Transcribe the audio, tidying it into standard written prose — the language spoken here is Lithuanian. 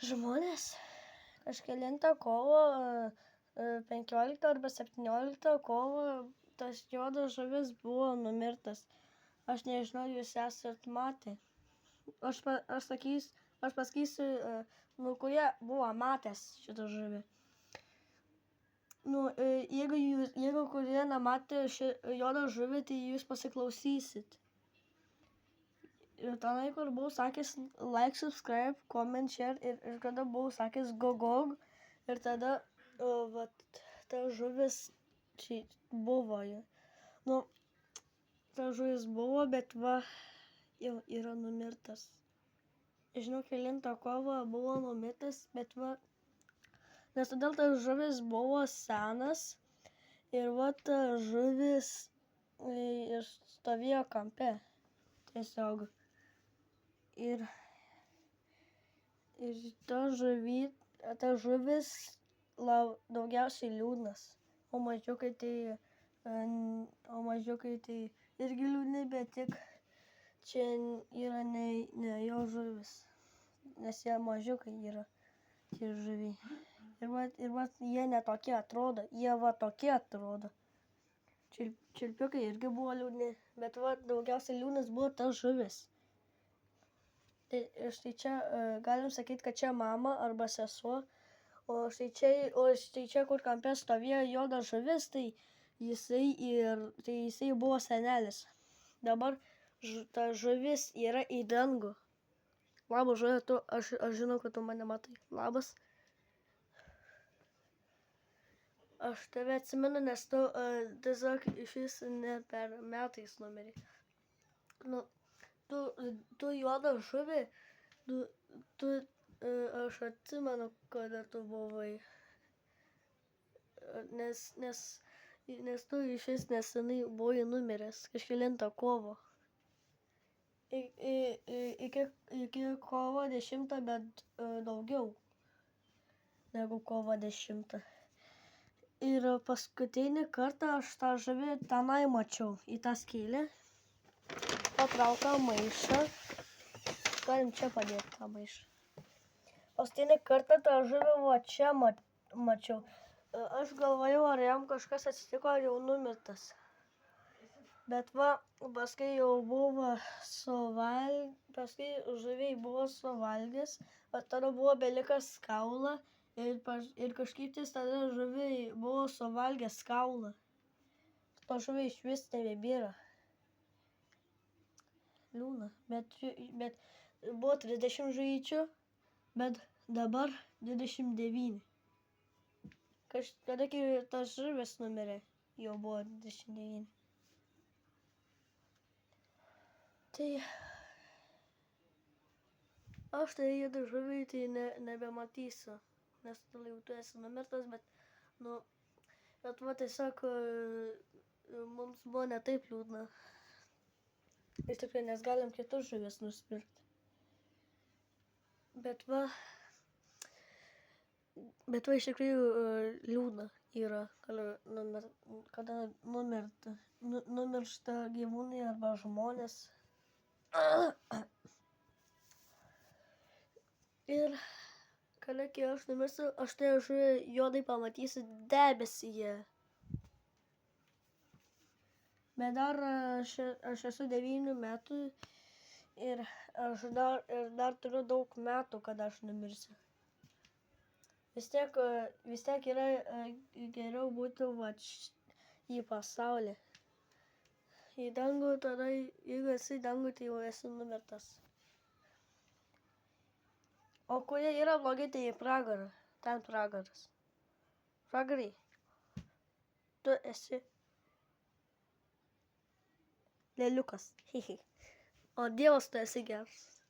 Žmonės kažkelintą kovo 15 arba 17 kovo tas juodas žuvis buvo numirtas. Aš nežinau, jūs esat matę. Aš pasakysiu, kurie buvo matęs šitą žuvį. Jeigu kurie nematė juodą žuvį, tai jūs pasiklausysit. Ir tenai, kur buvau sakęs like, subscribe, comment, share ir kada buvau sakęs go, ir tada ta žuvis čia buvo. Ta žuvis buvo, bet jau yra numirtas. Žinau, kelintą kovo buvo numirtas, bet nes todėl tas žuvis buvo senas ir ta žuvis ir stovėjo kampe. Tiesiog. Ir ta žuvis daugiausiai liūdnas, o mažiukai tai irgi liūdni, bet tik čia yra ne jo žuvis, nes jie mažiukai yra tie žuviai. Ir jie netokie atrodo, jie tokie atrodo. Čirpiukai irgi buvo liūdni, bet daugiausiai liūdnas buvo tas žuvis. Štai čia galim sakyti, kad čia mama arba sesuo, o štai čia kur kampe stovėjo juodas žuvis, tai jisai buvo senelis. Dabar ta žuvis yra į dangų. Labas žuvė, aš žinau, kad tu mane matai. Labas. Aš tave atsimenu, nes tu tiesiog išvis ne per metais numirė. Tu juodą žuvį, aš atsimenu, kada tu buvai, nes tu išvis nesenai buvai numiręs, kažkelintą kovo. Iki kovo 10, bet daugiau negu kovo 10. Ir paskutinį kartą aš tą žuvį tenai mačiau, į tą skylę. Patraukiau maišą. Galim čia padėti tą maišą. Paskutinį kartą tą žuvį čia mačiau. Aš galvojau, ar jam kažkas atsitiko, ar jau numirtas. Bet paskui jau buvo paskui žuviai buvo suvalgęs, tada buvo belikas kaulą ir kažkaip tada žuviai buvo suvalgęs kaulą. To žuviai išvis nebebėra. Liūna, bet buvo 30 žuvyčių, bet dabar 29. Kada tas žuvis numirė, jau buvo 29. Tai aš tai juodą žuvį tai nebematysiu, nes jau tu esi numirtas, bet tiesiog mums buvo ne taip liūdna. Iš tikrųjų, nes galim kitus žuvis nusipirkti. Bet iš tikrųjų liūdna yra, kada numiršta gyvūnai arba žmonės. Ir kada aš numirsiu, aš tai žuvį juodai pamatysiu debesyje. Bet dar aš esu 9 metų ir aš dar turiu daug metų, kada aš numirsiu. Vis tiek yra geriau būti į pasaulį. Į dangų, tada jeigu esi į dangų, tai jau esi numirtas. O kurie yra blogi, tai į pragarą. Ten pragaras. Pragarai. Tu esi lėliukas. O Dievas, tu esi geras.